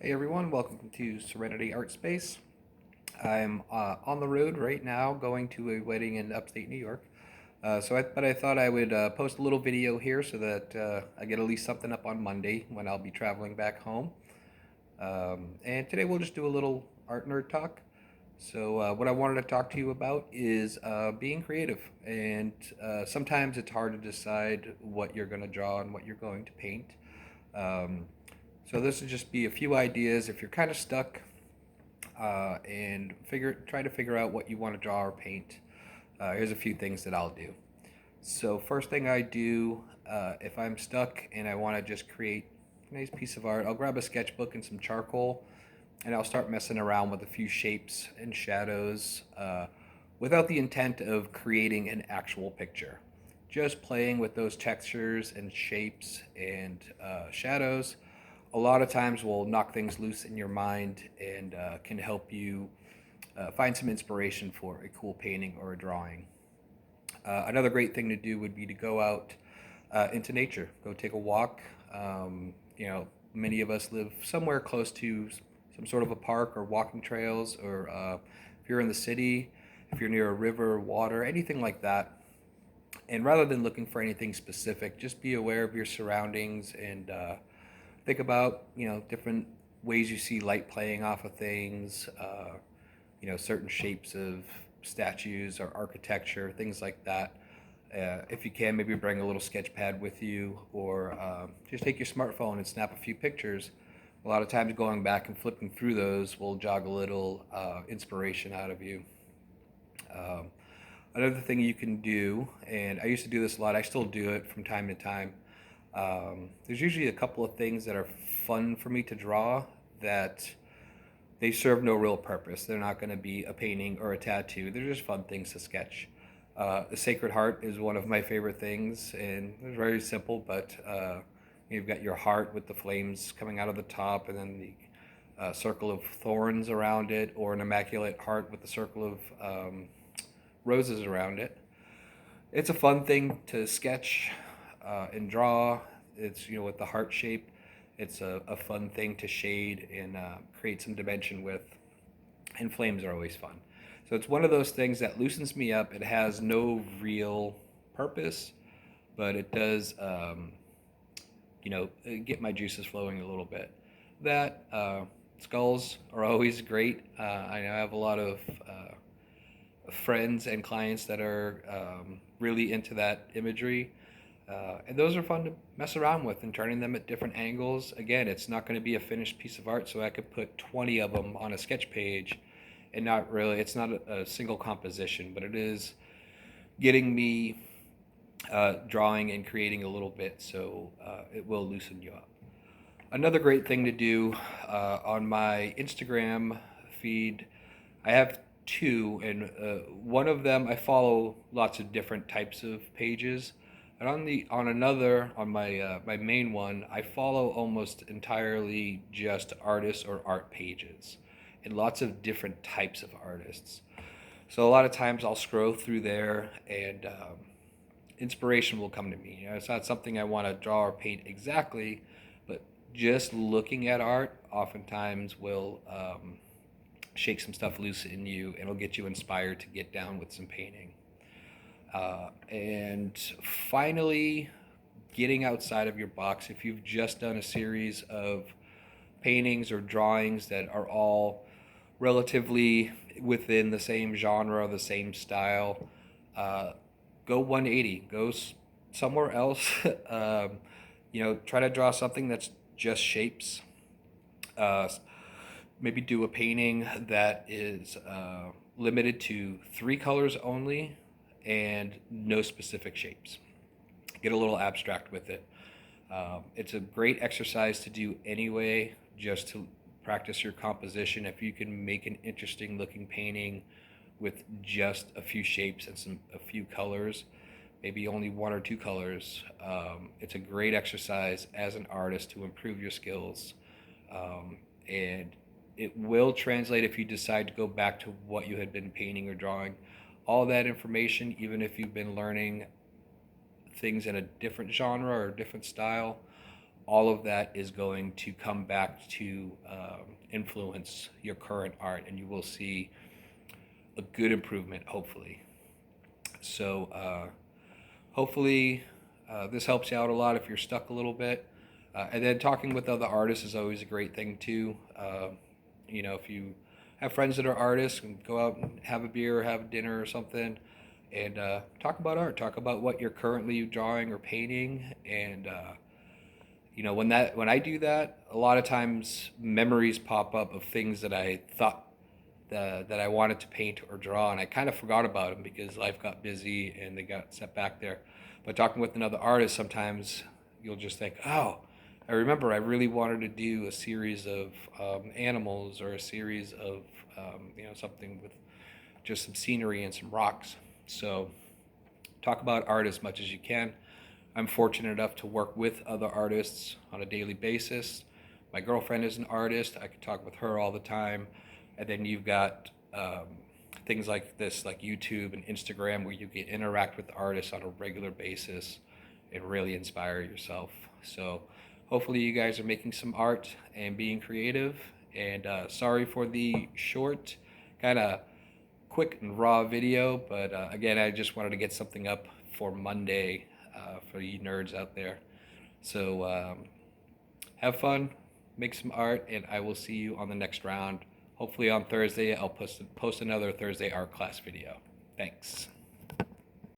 Hey everyone, welcome to Serenity Art Space. I'm on the road right now going to a wedding in upstate New York. But I thought I would post a little video here so that I get at least something up on Monday when I'll be traveling back home. And today we'll just do a little art nerd talk. What I wanted to talk to you about is being creative. And sometimes it's hard to decide what you're going to draw and what you're going to paint. Um, so this would just be a few ideas if you're kind of stuck and try to figure out what you want to draw or paint. Here's a few things that I'll do. So first thing I do, if I'm stuck and I want to just create a nice piece of art, I'll grab a sketchbook and some charcoal, and I'll start messing around with a few shapes and shadows without the intent of creating an actual picture. Just playing with those textures and shapes and shadows a lot of times will knock things loose in your mind and can help you find some inspiration for a cool painting or a drawing. Another great thing to do would be to go out into nature, go take a walk. Many of us live somewhere close to some sort of a park or walking trails, or if you're in the city, if you're near a river, water, anything like that. And rather than looking for anything specific, just be aware of your surroundings and think about different ways you see light playing off of things. Certain shapes of statues or architecture, things like that. If you can, maybe bring a little sketch pad with you, or just take your smartphone and snap a few pictures. A lot of times, going back and flipping through those will jog a little inspiration out of you. Um, Another thing you can do, and I used to do this a lot, I still do it from time to time. There's usually a couple of things that are fun for me to draw that they serve no real purpose. They're not going to be a painting or a tattoo. They're just fun things to sketch. The Sacred Heart is one of my favorite things, and it's very simple, but you've got your heart with the flames coming out of the top, and then the circle of thorns around it, or an immaculate heart with the circle of roses around it. It's a fun thing to sketch and draw. It's with the heart shape. It's a fun thing to shade and create some dimension with. And flames are always fun. So it's one of those things that loosens me up. It has no real purpose, but it does, get my juices flowing a little bit. That skulls are always great. I have a lot of friends and clients that are really into that imagery. And those are fun to mess around with and turning them at different angles. Again, it's not going to be a finished piece of art, so I could put 20 of them on a sketch page and not really, it's not a single composition, but it is getting me drawing and creating a little bit, so it will loosen you up. Another great thing to do on my Instagram feed, I have two, and one of them I follow lots of different types of pages, and on my main one, I follow almost entirely just artists or art pages, and lots of different types of artists. So a lot of times I'll scroll through there, and inspiration will come to me. It's not something I want to draw or paint exactly, but just looking at art oftentimes will shake some stuff loose in you, and it'll get you inspired to get down with some painting. And finally, getting outside of your box. If you've just done a series of paintings or drawings that are all relatively within the same genre, the same style, uh, go 180. Go somewhere else. Try to draw something that's just shapes. Uh, Maybe do a painting that is limited to three colors only and no specific shapes. Get a little abstract with it. It's a great exercise to do anyway, just to practice your composition. If you can make an interesting looking painting with just a few shapes and a few colors, maybe only one or two colors, it's a great exercise as an artist to improve your skills. And it will translate if you decide to go back to what you had been painting or drawing. All that information, even if you've been learning things in a different genre or a different style, all of that is going to come back to influence your current art, and you will see a good improvement, hopefully. So hopefully this helps you out a lot if you're stuck a little bit. And then talking with other artists is always a great thing too. If you have friends that are artists, and go out and have a beer, have dinner or something, and talk about art. Talk about what you're currently drawing or painting, and when I do that, a lot of times memories pop up of things that I thought that I wanted to paint or draw, and I kind of forgot about them because life got busy and they got set back there. But talking with another artist, sometimes you'll just think, oh, I remember I really wanted to do a series of animals, or a series of something with just some scenery and some rocks. So talk about art as much as you can. I'm fortunate enough to work with other artists on a daily basis. My girlfriend is an artist. I can talk with her all the time. And then you've got things like this, like YouTube and Instagram, where you can interact with artists on a regular basis and really inspire yourself. So hopefully you guys are making some art and being creative. And sorry for the short, kind of quick and raw video, but again, I just wanted to get something up for Monday for you nerds out there. So have fun, make some art, and I will see you on the next round. Hopefully on Thursday, I'll post another Thursday art class video. Thanks.